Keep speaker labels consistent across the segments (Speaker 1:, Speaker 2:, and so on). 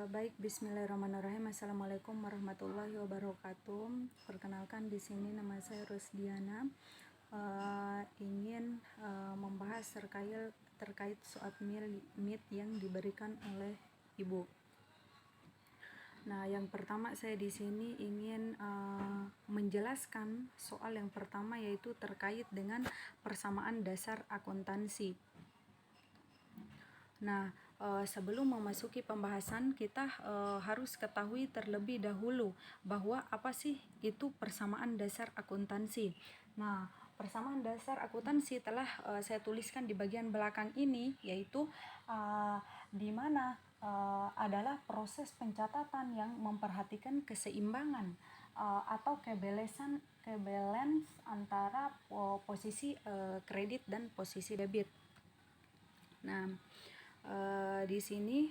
Speaker 1: Baik, Bismillahirrahmanirrahim. Assalamualaikum warahmatullahi wabarakatuh. Perkenalkan, di sini nama saya Rosdiana. Ingin membahas terkait soal MIT yang diberikan oleh Ibu. Nah, yang pertama saya di sini ingin menjelaskan soal yang pertama, yaitu terkait dengan persamaan dasar akuntansi. Nah, sebelum memasuki pembahasan, kita harus ketahui terlebih dahulu bahwa apa sih itu persamaan dasar akuntansi. Nah, persamaan dasar akuntansi telah saya tuliskan di bagian belakang ini, yaitu di mana adalah proses pencatatan yang memperhatikan keseimbangan atau kebalance antara posisi kredit dan posisi debit. Nah, di sini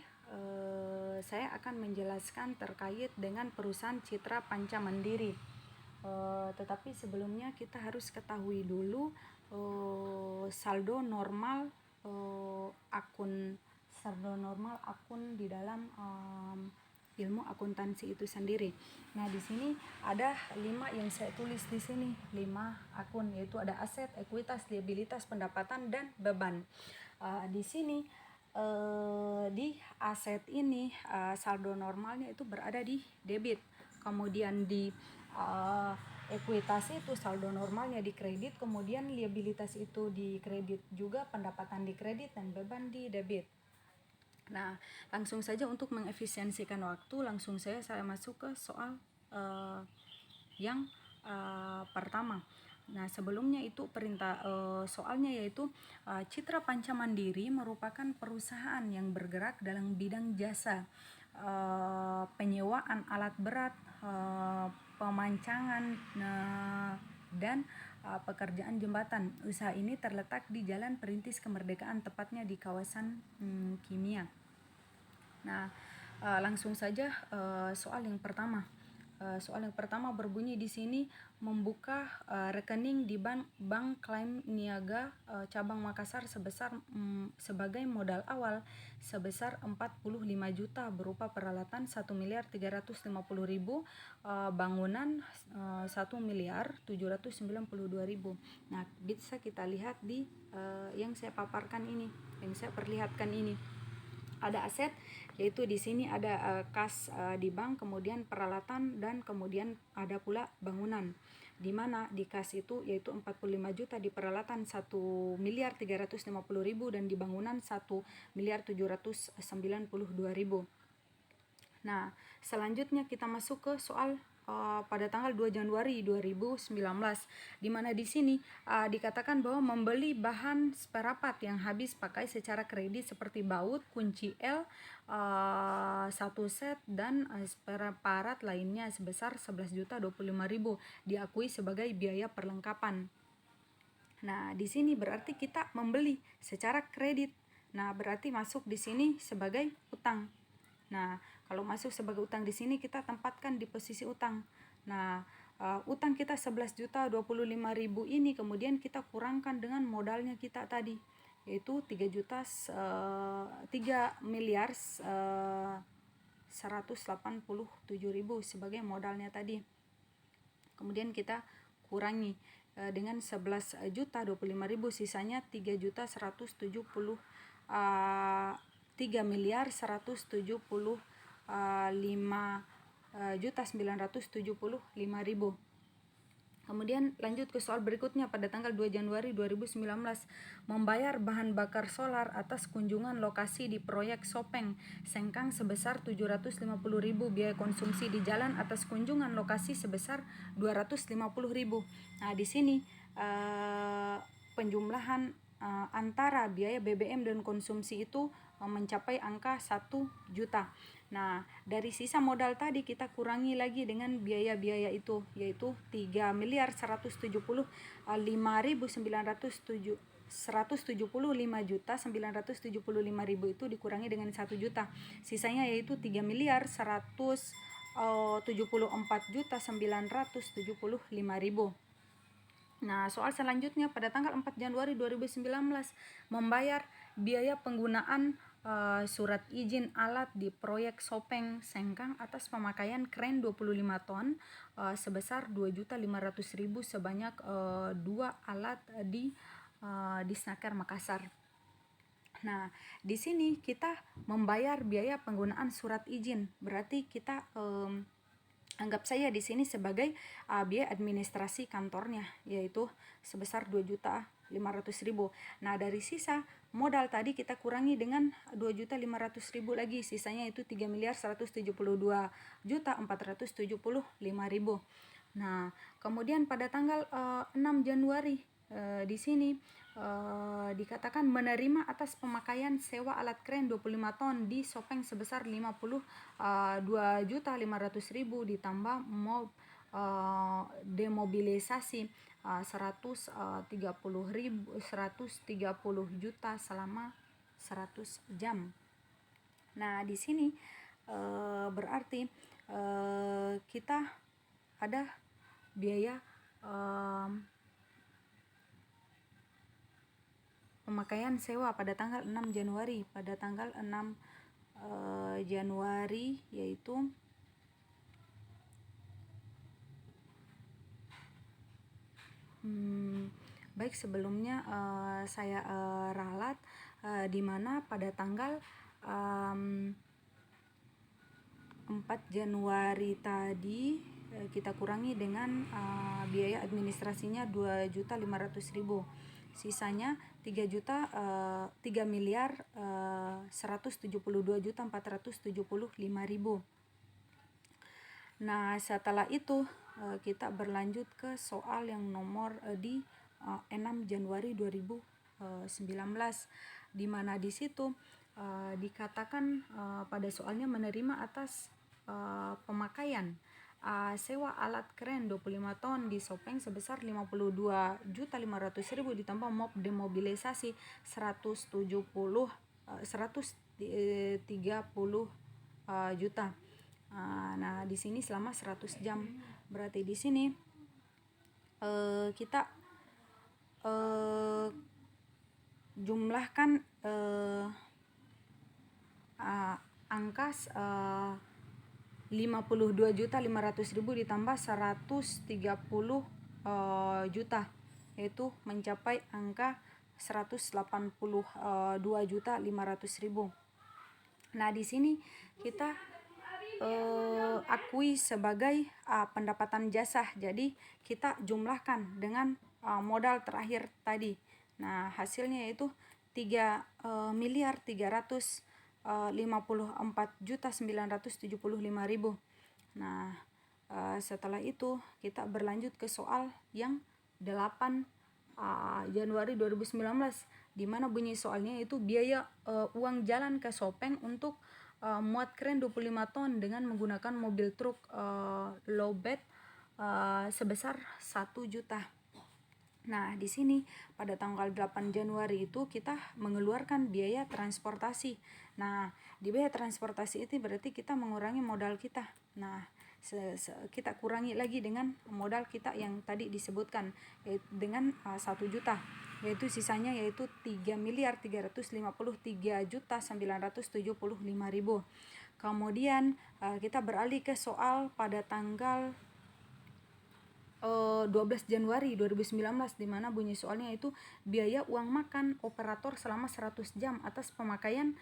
Speaker 1: saya akan menjelaskan terkait dengan perusahaan Citra Panca Mandiri. Tetapi sebelumnya kita harus ketahui dulu saldo normal akun di dalam ilmu akuntansi itu sendiri. Nah, di sini ada 5 yang saya tulis di sini, 5 akun, yaitu ada aset, ekuitas, liabilitas, pendapatan, dan beban. Di sini di aset ini saldo normalnya itu berada di debit, kemudian di ekuitas itu saldo normalnya di kredit, kemudian liabilitas itu di kredit juga, pendapatan di kredit, dan beban di debit. Nah, langsung saja untuk mengefisiensikan waktu, langsung saya masuk ke soal yang pertama. Nah, sebelumnya itu soalnya yaitu Citra Panca Mandiri merupakan perusahaan yang bergerak dalam bidang jasa penyewaan alat berat, pemancangan, dan pekerjaan jembatan. Usaha ini terletak di Jalan Perintis Kemerdekaan, tepatnya di kawasan Kimia. Nah, langsung saja soal yang pertama. Soal yang pertama berbunyi di sini, membuka rekening di Bank Klaim Niaga cabang Makassar sebagai modal awal sebesar 45 juta berupa peralatan 1.350.000, bangunan 1.792.000. Nah, bisa kita lihat di yang saya paparkan ini, yang saya perlihatkan ini. Ada aset, yaitu di sini ada kas di bank, kemudian peralatan, dan kemudian ada pula bangunan. Di mana di kas itu yaitu 45 juta, di peralatan 1.350.000, dan di bangunan 1.792.000. Nah, selanjutnya kita masuk ke soal pada tanggal 2 Januari 2019, di mana di sini dikatakan bahwa membeli bahan spare part yang habis pakai secara kredit seperti baut, kunci L 1 set, dan spare part lainnya sebesar 11.025.000 diakui sebagai biaya perlengkapan. Nah, di sini berarti kita membeli secara kredit. Nah, berarti masuk di sini sebagai utang. Nah, kalau masuk sebagai utang di sini kita tempatkan di posisi utang. Nah, utang kita 11.025.000 ini kemudian kita kurangkan dengan modalnya kita tadi, yaitu 3.187.000 sebagai modalnya tadi. Kemudian kita kurangi dengan 11.025.000, sisanya 3.175.975.000. Kemudian lanjut ke soal berikutnya, pada tanggal 2 Januari 2019, membayar bahan bakar solar atas kunjungan lokasi di proyek Sopeng Sengkang sebesar 750.000, biaya konsumsi di jalan atas kunjungan lokasi sebesar 250.000. Nah, di sini penjumlahan antara biaya BBM dan konsumsi itu mencapai angka 1 juta. Nah, dari sisa modal tadi kita kurangi lagi dengan biaya-biaya itu, yaitu 175.975.000 itu dikurangi dengan 1 juta. Sisanya yaitu 3.174.975.000. Nah, soal selanjutnya pada tanggal 4 Januari 2019 membayar biaya penggunaan surat izin alat di proyek Sopeng Sengkang atas pemakaian kren 25 ton sebesar 2.500.000 sebanyak 2 alat di Disnaker Makassar. Nah, di sini kita membayar biaya penggunaan surat izin. Berarti kita anggap saya di sini sebagai biaya administrasi kantornya, yaitu sebesar 2.500.000. Nah, dari sisa modal tadi kita kurangi dengan 2.500.000 lagi, sisanya itu 3.172.475.000. Nah, kemudian pada tanggal 6 Januari di sini dikatakan menerima atas pemakaian sewa alat kren 25 ton di Sopeng sebesar 52.500.000 ditambah demobilisasi 130 juta selama 100 jam. Nah, di sini berarti kita ada biaya pemakaian sewa pada tanggal 6 Januari. Pada tanggal 6 Januari yaitu baik, sebelumnya saya ralat di mana pada tanggal 4 Januari tadi kita kurangi dengan biaya administrasinya 2.500.000. Sisanya 3.172.475.000. Nah, setelah itu kita berlanjut ke soal yang nomor di 6 Januari 2019, di mana di situ dikatakan pada soalnya menerima atas pemakaian sewa alat kren 25 ton di Sopeng sebesar 52.500.000 ditambah demobilisasi 130 130 juta. Nah, di sini selama 100 jam. Berarti di sini kita jumlahkan angka 52.500.000 ditambah 130 juta, yaitu mencapai angka 182.500.000. Nah, di sini kita akui sebagai pendapatan jasa. Jadi kita jumlahkan dengan modal terakhir tadi. Nah, hasilnya yaitu 3.354.975.000. Nah, setelah itu kita berlanjut ke soal yang 8 Januari 2019, di mana bunyi soalnya itu biaya uang jalan ke Sopeng untuk muat kren 25 ton dengan menggunakan mobil truk low bed sebesar 1 juta. Nah, di sini pada tanggal 8 Januari itu kita mengeluarkan biaya transportasi. Nah, di biaya transportasi itu berarti kita mengurangi modal kita. Nah, kita kurangi lagi dengan modal kita yang tadi disebutkan dengan 1 juta, yaitu sisanya yaitu 3.353.975.000. Kemudian kita beralih ke soal pada tanggal 12 Januari 2019, di mana bunyi soalnya itu biaya uang makan operator selama 100 jam atas pemakaian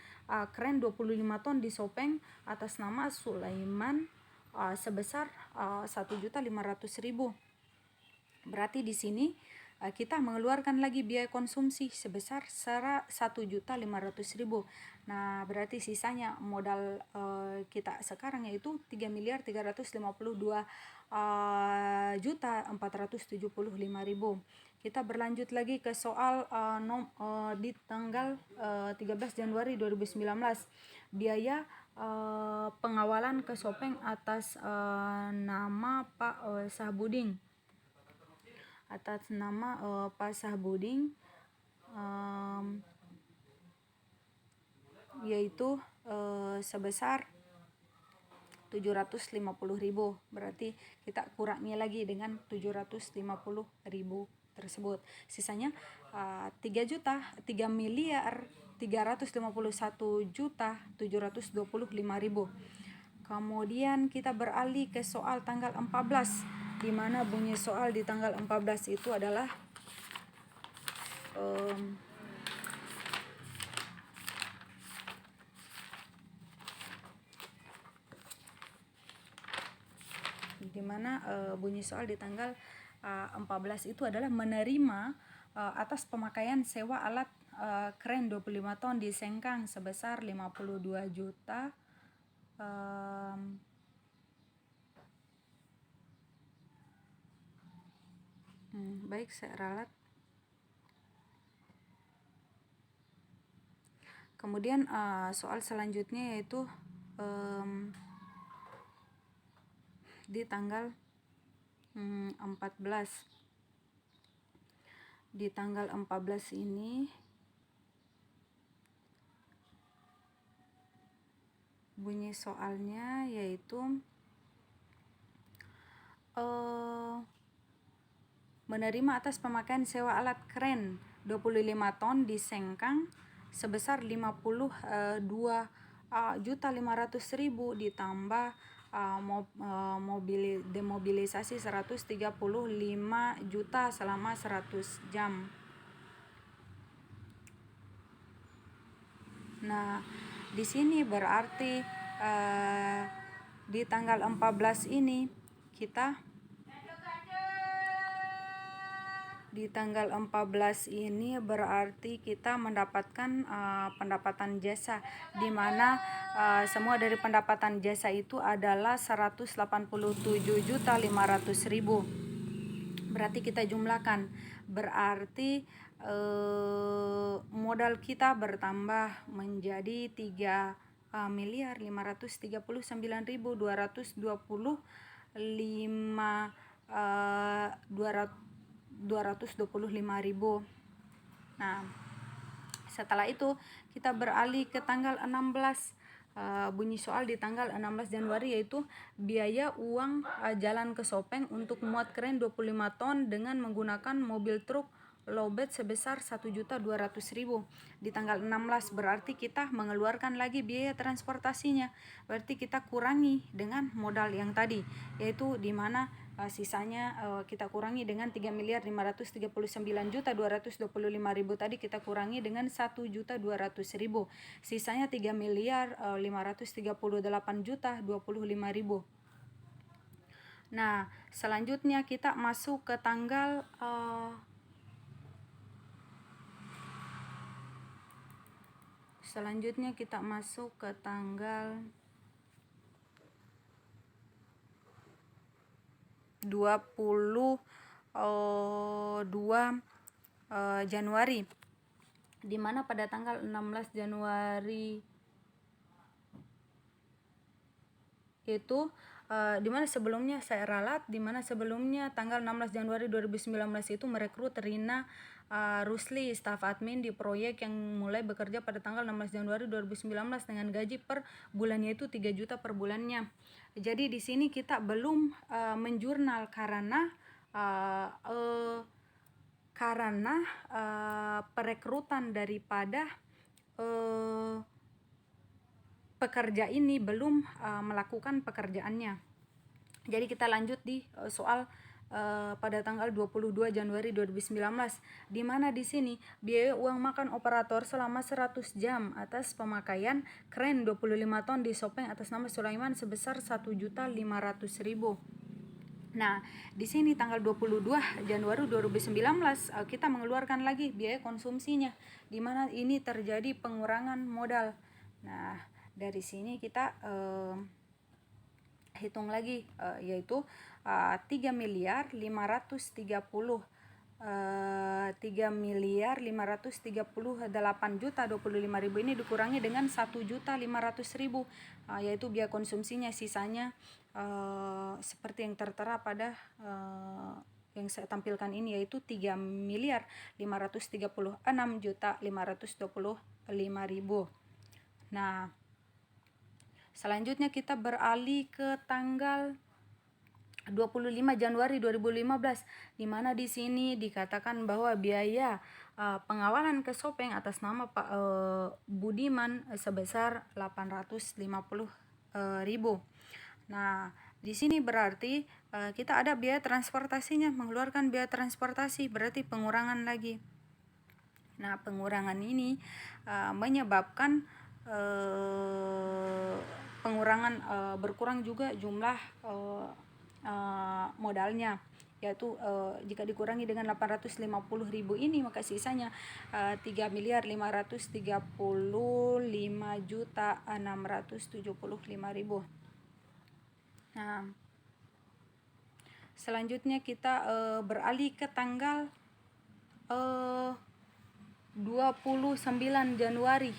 Speaker 1: kren 25 ton di Sopeng atas nama Sulaiman sebesar 1.500.000. Berarti di sini kita mengeluarkan lagi biaya konsumsi sebesar 1.500.000. Nah, berarti sisanya modal kita sekarang yaitu 3.352.475.000. Kita berlanjut lagi ke soal di tanggal 13 Januari 2019, biaya pengawalan ke Sopeng atas nama Pak Sahbuding. Atas nama Pak Sahbuding yaitu sebesar 750.000. Berarti kita kurangi lagi dengan 750.000 tersebut. Sisanya 3 miliar 351.725.000. Kemudian kita beralih ke soal tanggal 14, di mana bunyi soal di tanggal 14 itu adalah bunyi soal di tanggal 14 itu adalah menerima atas pemakaian sewa alat kren 25 ton di Sengkang sebesar 52 juta. Baik, saya ralat. Kemudian soal selanjutnya yaitu di tanggal 14. Di tanggal 14 ini bunyi soalnya yaitu menerima atas pemakaian sewa alat kren 25 ton di Sengkang sebesar 52.500.000 ditambah demobilisasi 135 juta selama 100 jam. Nah, di sini berarti di tanggal 14 ini kita berarti kita mendapatkan pendapatan jasa, di mana semua dari pendapatan jasa itu adalah 187.500.000. Berarti kita jumlahkan, berarti modal kita bertambah menjadi 3.529.225.000. Nah, setelah itu kita beralih ke tanggal 16. Bunyi soal di tanggal 16 Januari yaitu biaya uang jalan ke Sopeng untuk muat kren 25 ton dengan menggunakan mobil truk lowbed sebesar 1.200.000. Di tanggal 16 berarti kita mengeluarkan lagi biaya transportasinya. Berarti kita kurangi dengan modal yang tadi, yaitu di mana sisanya kita kurangi dengan 3.539.225.000 tadi kita kurangi dengan 1.200.000. Sisanya 3.538.025.000. Nah, selanjutnya kita masuk ke tanggal 22 Januari, di mana pada tanggal 16 Januari itu di mana sebelumnya saya ralat, di mana sebelumnya tanggal 16 Januari 2019 itu merekrut Rina Rusli, staf admin di proyek yang mulai bekerja pada tanggal 16 Januari 2019 dengan gaji per bulannya itu 3 juta per bulannya. Jadi di sini kita belum menjurnal karena perekrutan daripada pekerja ini belum melakukan pekerjaannya. Jadi kita lanjut di soal pada tanggal 22 Januari 2019, di mana di sini biaya uang makan operator selama 100 jam atas pemakaian kren 25 ton di Sopeng atas nama Sulaiman sebesar 1.500.000. Nah, di sini tanggal 22 Januari 2019 kita mengeluarkan lagi biaya konsumsinya, di mana ini terjadi pengurangan modal. Nah, dari sini kita hitung lagi yaitu 3.538.025.000 ini dikurangi dengan 1.500.000 yaitu biaya konsumsinya. Sisanya seperti yang tertera pada yang saya tampilkan ini, yaitu 3.536.525.000. Nah, selanjutnya kita beralih ke tanggal 25 Januari 2015, di mana di sini dikatakan bahwa biaya pengawalan ke Sopeng atas nama Pak Budiman sebesar 850.000. Nah, di sini berarti kita ada biaya transportasinya, mengeluarkan biaya transportasi berarti pengurangan lagi. Nah, pengurangan ini menyebabkan pengurangan berkurang juga jumlah modalnya, yaitu jika dikurangi dengan 850.000 ini maka sisanya 3.535.675.000. Nah, selanjutnya kita beralih ke tanggal 29 Januari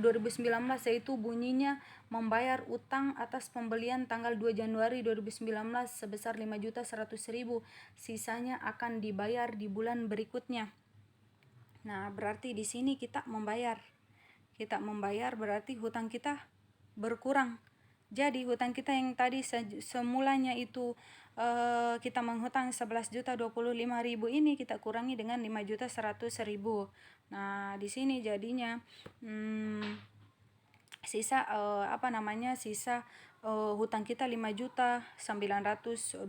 Speaker 1: 2019, yaitu bunyinya membayar utang atas pembelian tanggal 2 Januari 2019 sebesar 5.100.000, sisanya akan dibayar di bulan berikutnya. Nah, berarti di sini kita membayar berarti hutang kita berkurang. Jadi hutang kita yang tadi semulanya itu kita menghutang 11.025.000 ini kita kurangi dengan 5.100.000. Nah, di sini jadinya sisa sisa hutang kita 5.925.000.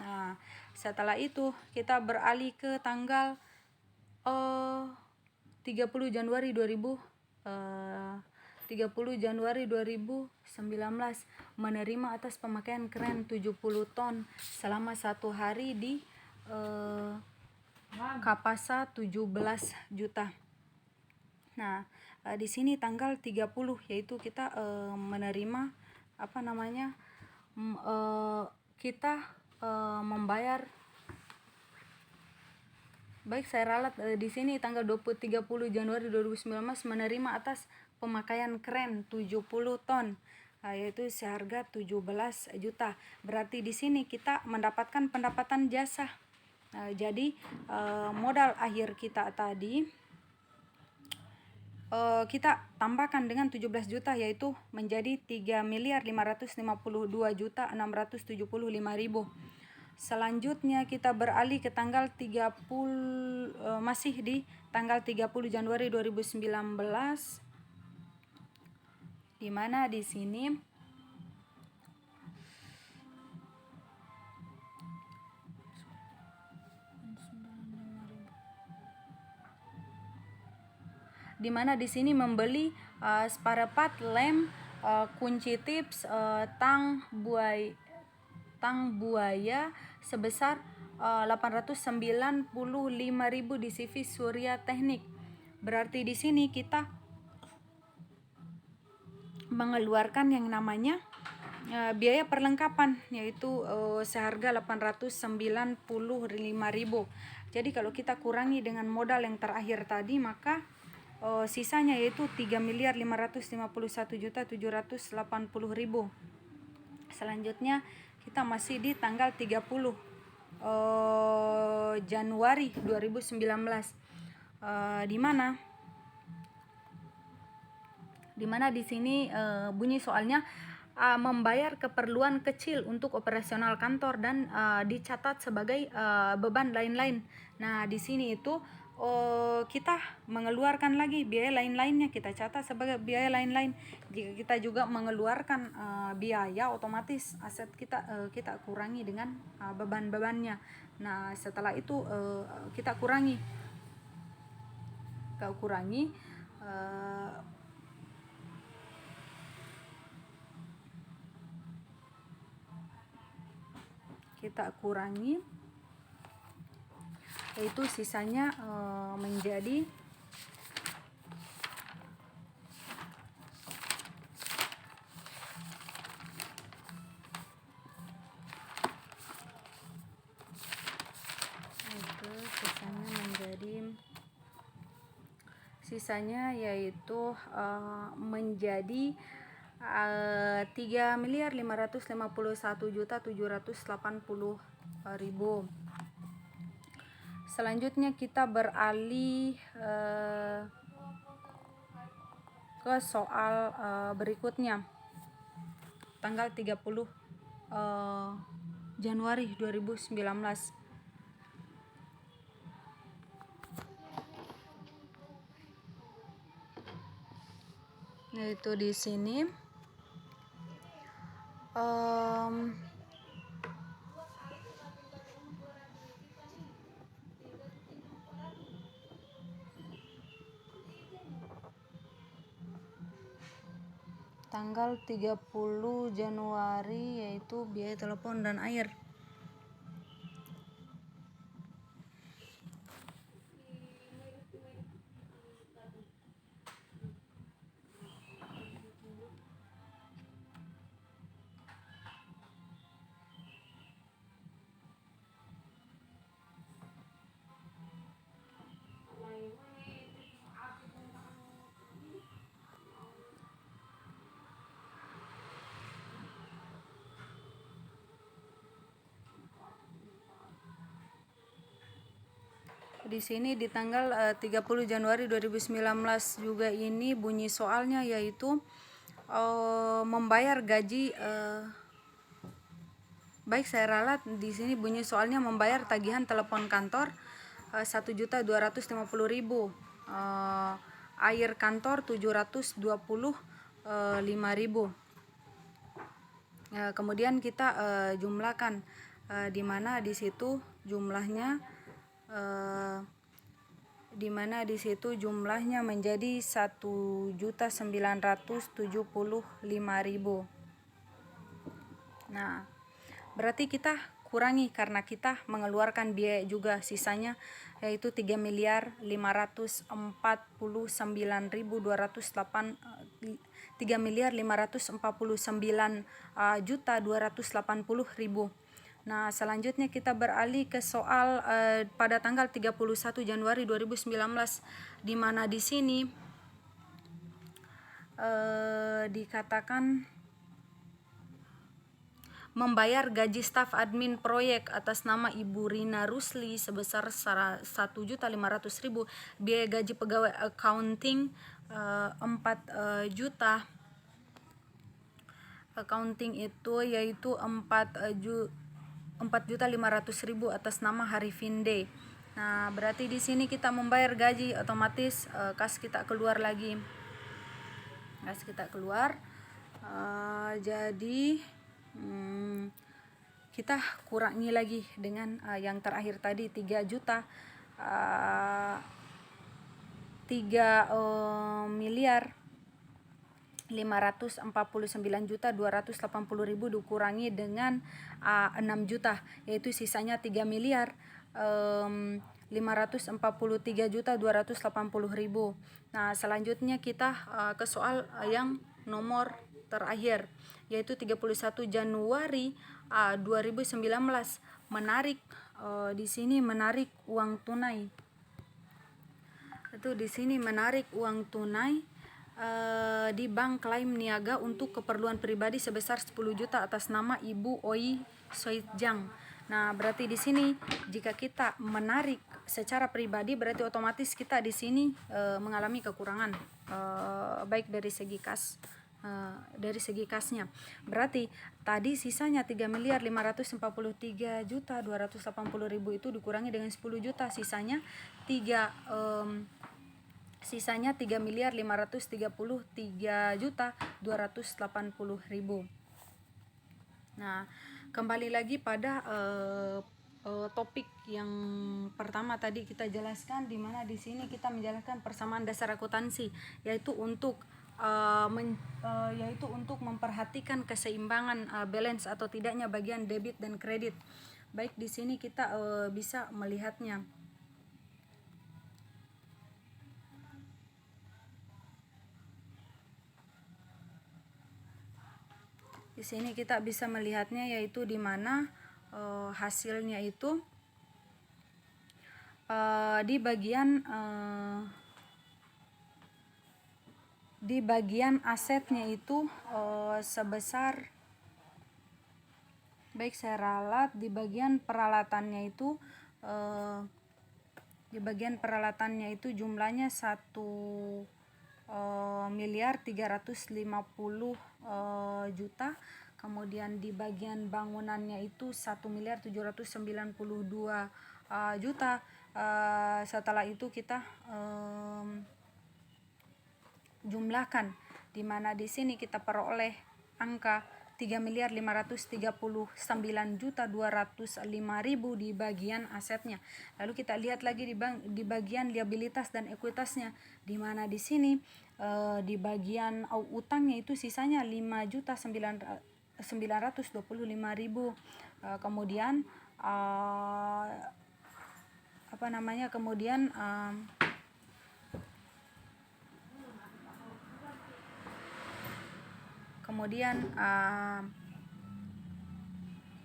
Speaker 1: Nah, setelah itu kita beralih ke tanggal 30 Januari 2019 menerima atas pemakaian kren 70 ton selama 1 hari di Kapasa 17 juta. Nah, di sini tanggal 30 yaitu kita menerima kita membayar. Baik, saya ralat di sini tanggal 30 Januari 2019 menerima atas pemakaian kren 70 ton yaitu seharga 17 juta. Berarti di sini kita mendapatkan pendapatan jasa. Jadi modal akhir kita tadi kita tambahkan dengan 17 juta yaitu menjadi 3.552.675.000. Selanjutnya kita beralih ke tanggal 30 masih di tanggal 30 Januari 2019, di mana di sini membeli spare part, lem, kunci tips, tang buaya sebesar 895.000 di CV Surya Teknik. Berarti di sini kita mengeluarkan yang namanya biaya perlengkapan yaitu seharga 895.000. Jadi kalau kita kurangi dengan modal yang terakhir tadi maka sisanya yaitu 3.551.780.000. Selanjutnya kita masih di tanggal 30 Januari 2019 di mana di sini bunyi soalnya membayar keperluan kecil untuk operasional kantor dan dicatat sebagai beban lain-lain. Nah, di sini itu kita mengeluarkan lagi biaya lain-lainnya, kita catat sebagai biaya lain-lain. Jika kita juga mengeluarkan biaya, otomatis aset kita kurangi dengan beban-bebannya. Nah, setelah itu kita kurangi yaitu sisanya menjadi yaitu menjadi 3.551.780.000. Selanjutnya kita beralih ke soal berikutnya. Tanggal 30 Januari 2019. yaitu di sini um, tanggal 30 Januari yaitu biaya telepon dan air. Di sini di tanggal 30 Januari 2019 juga ini bunyi soalnya, yaitu membayar gaji baik saya ralat. Di sini bunyi soalnya membayar tagihan telepon kantor 1.250.000, air kantor 725.000. Kemudian kita jumlahkan, di mana di situ jumlahnya menjadi 1.975.000. Nah, berarti kita kurangi karena kita mengeluarkan biaya juga, sisanya yaitu 3.549.280. Nah, selanjutnya kita beralih ke soal pada tanggal 31 Januari 2019, di mana di sini dikatakan membayar gaji staf admin proyek atas nama Ibu Rina Rusli sebesar 1.500.000, biaya gaji pegawai accounting 4 juta. Accounting itu yaitu 4.500.000 atas nama Harifin Day. Nah, berarti di sini kita membayar gaji, otomatis kas kita keluar lagi. Kas kita keluar. Jadi kita kurangi lagi dengan yang terakhir tadi 3 juta 3.549.280.000 dikurangi dengan 6 juta, yaitu sisanya 3.543.280.000. Nah, selanjutnya kita ke soal yang nomor terakhir, yaitu 31 Januari 2019 menarik di sini menarik uang tunai. Itu di sini menarik uang tunai di Bank Klaim Niaga untuk keperluan pribadi sebesar 10 juta atas nama Ibu Oi Soitjang. Nah, berarti di sini jika kita menarik secara pribadi, berarti otomatis kita di sini mengalami kekurangan baik dari segi kas, dari segi kasnya. Berarti tadi sisanya 3.543.280.000 itu dikurangi dengan 10 juta, sisanya 3.533.280.000. Nah, kembali lagi pada topik yang pertama tadi kita jelaskan, di mana di sini kita menjelaskan persamaan dasar akuntansi, yaitu untuk memperhatikan keseimbangan balance atau tidaknya bagian debit dan kredit. Baik, di sini kita bisa melihatnya. Di sini kita bisa melihatnya, yaitu di mana hasilnya itu di bagian asetnya itu sebesar, baik saya ralat, di bagian peralatannya itu jumlahnya 1.350.000.000. Kemudian di bagian bangunannya itu 1.792.000.000. Setelah itu kita jumlahkan di mana di sini kita peroleh angka 3.539.205.000 di bagian asetnya. Lalu kita lihat lagi di bagian liabilitas dan ekuitasnya, di mana di sini di bagian utangnya itu sisanya 5.925.000. Kemudian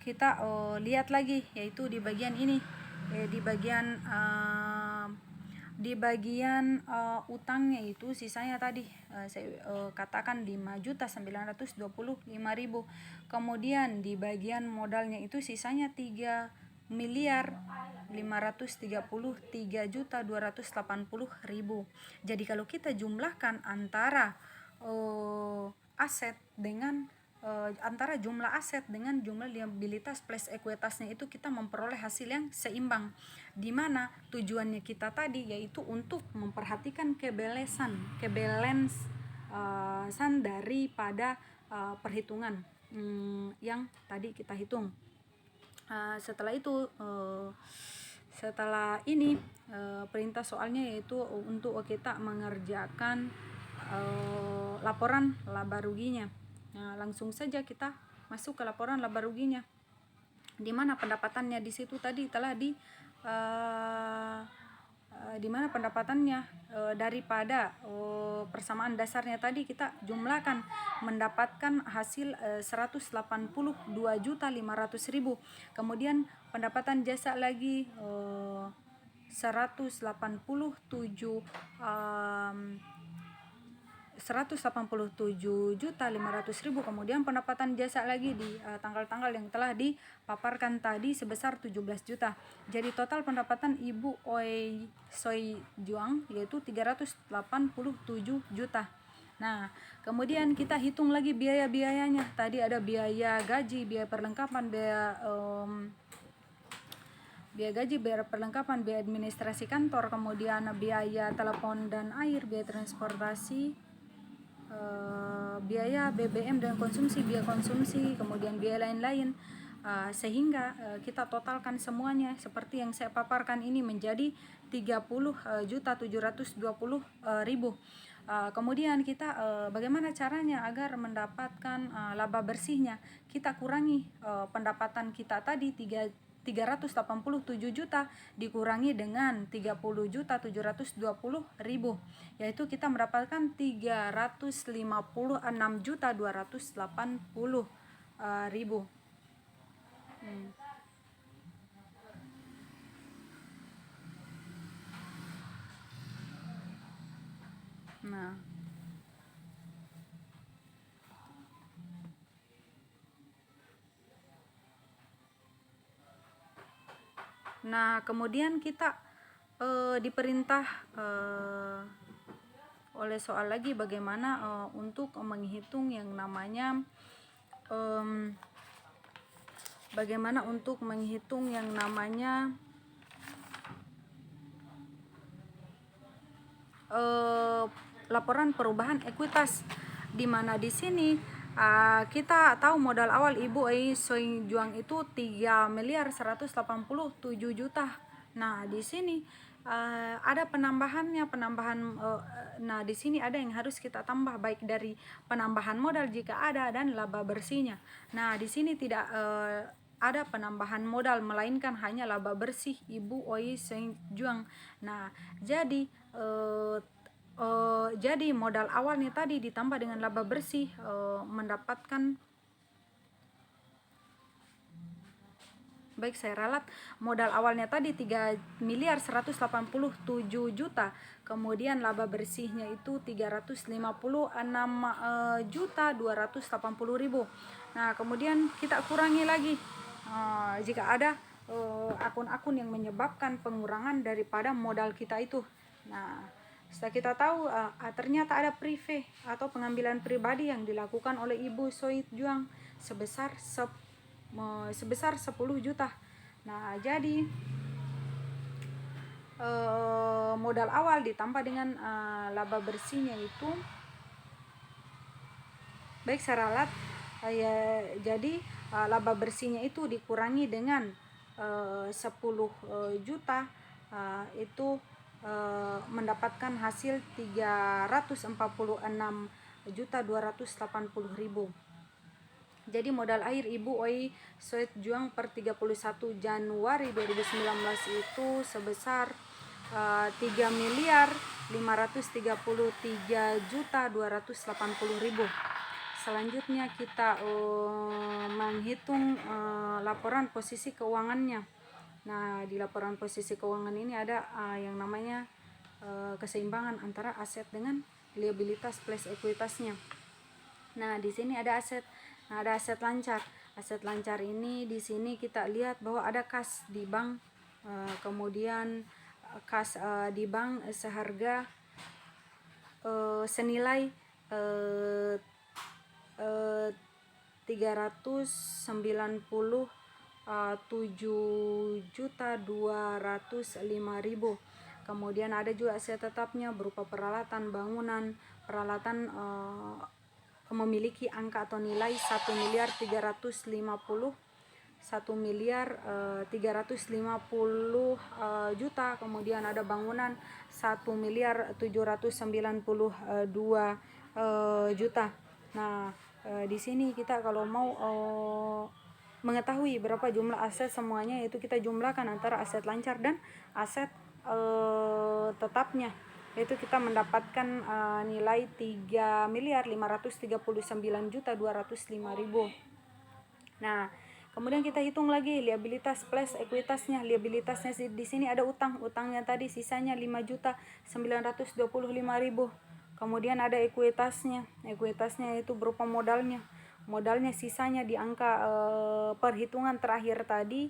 Speaker 1: kita lihat lagi, yaitu di bagian ini, di bagian utangnya itu sisanya tadi saya katakan 5.925.000. Kemudian di bagian modalnya itu sisanya 3.533.280.000. Jadi kalau kita jumlahkan antara antara jumlah aset dengan jumlah liabilitas plus ekuitasnya, itu kita memperoleh hasil yang seimbang, di mana tujuannya kita tadi yaitu untuk memperhatikan kebalansan daripada perhitungan yang tadi kita hitung. Setelah itu setelah ini perintah soalnya yaitu untuk kita mengerjakan laporan laba ruginya. Nah, langsung saja kita masuk ke laporan laba ruginya, di mana pendapatannya di situ tadi telah di mana pendapatannya daripada persamaan dasarnya tadi kita jumlahkan, mendapatkan hasil 182.500.000. Kemudian pendapatan jasa lagi 187.500.000. Kemudian pendapatan jasa lagi di tanggal-tanggal yang telah dipaparkan tadi sebesar 17 juta. Jadi total pendapatan Ibu Oi Soy Juang yaitu 387 juta. Nah, kemudian kita hitung lagi biaya-biayanya. Tadi ada biaya gaji, biaya perlengkapan, biaya gaji, biaya perlengkapan, biaya administrasi kantor, kemudian biaya telepon dan air, biaya transportasi, biaya BBM dan konsumsi, biaya konsumsi, kemudian biaya lain-lain, sehingga kita totalkan semuanya seperti yang saya paparkan ini menjadi 30.720.000. Kemudian kita bagaimana caranya agar mendapatkan laba bersihnya? Kita kurangi pendapatan kita tadi 387 juta dikurangi dengan 30.720.000, yaitu kita mendapatkan 356.280.000. Nah, kemudian kita diperintah oleh soal lagi bagaimana untuk menghitung yang namanya laporan perubahan ekuitas, di mana di sini kita tahu modal awal Ibu Oi Soy Juang itu 3.187 juta. Nah, di sini ada penambahan. Nah, di sini ada yang harus kita tambah, baik dari penambahan modal jika ada dan laba bersihnya. Nah, di sini tidak ada penambahan modal, melainkan hanya laba bersih Ibu Oi Soy Juang. Nah, jadi modal awalnya tadi ditambah dengan laba bersih mendapatkan, baik saya ralat, modal awalnya tadi 3.187 juta, kemudian laba bersihnya itu 356.280.000. Nah, kemudian kita kurangi lagi jika ada akun-akun yang menyebabkan pengurangan daripada modal kita itu. Nah, setelah kita tahu ternyata ada prive atau pengambilan pribadi yang dilakukan oleh Ibu Soy Juang sebesar 10 juta. Nah, jadi modal awal ditambah dengan laba bersihnya itu Baik seralat, ya, jadi laba bersihnya itu dikurangi dengan 10 juta, itu mendapatkan hasil 346.280.000. Jadi modal air Ibu Oi Soit Juang per 31 Januari 2019 itu sebesar 3.533.280.000. Selanjutnya kita menghitung laporan posisi keuangannya. Nah, di laporan posisi keuangan ini ada yang namanya keseimbangan antara aset dengan liabilitas plus ekuitasnya. Nah, di sini ada aset. Nah, ada aset lancar. Aset lancar ini di sini kita lihat bahwa ada kas di bank, kemudian kas di bank seharga senilai 397.205.000. Kemudian ada juga aset tetapnya berupa peralatan bangunan, peralatan memiliki angka atau nilai 1.350 juta. Kemudian ada bangunan 1.792 juta. Nah, di sini kita kalau mau mengetahui berapa jumlah aset semuanya, itu kita jumlahkan antara aset lancar dan aset tetapnya, yaitu kita mendapatkan nilai 3.539.205.000. Nah, kemudian kita hitung lagi liabilitas plus ekuitasnya. Liabilitasnya di sini ada utangnya tadi sisanya 5.925.000. Kemudian ada ekuitasnya. Ekuitasnya itu berupa modalnya. Modalnya sisanya di angka perhitungan terakhir tadi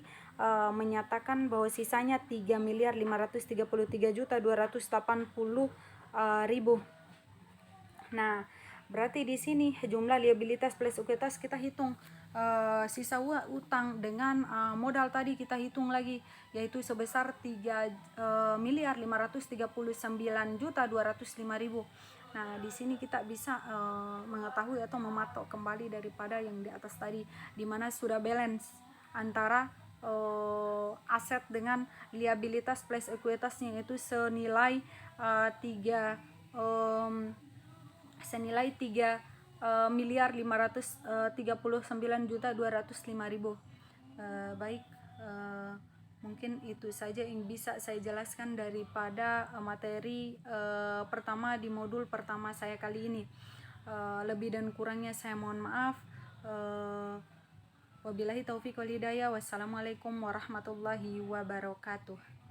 Speaker 1: menyatakan bahwa sisanya 3.533.280.000. Nah, berarti di sini jumlah liabilitas plus ekuitas kita hitung, sisa utang dengan modal tadi kita hitung lagi, yaitu sebesar 3.539.205.000. Nah, di sini kita bisa mengetahui atau mematok kembali daripada yang di atas tadi, di mana sudah balance antara aset dengan liabilitas plus ekuitasnya, itu senilai 3.539.205.000. Baik, mungkin itu saja yang bisa saya jelaskan daripada materi pertama di modul pertama saya kali ini. Lebih dan kurangnya saya mohon maaf. Wabillahi taufiq wal hidayah. Wassalamualaikum warahmatullahi wabarakatuh.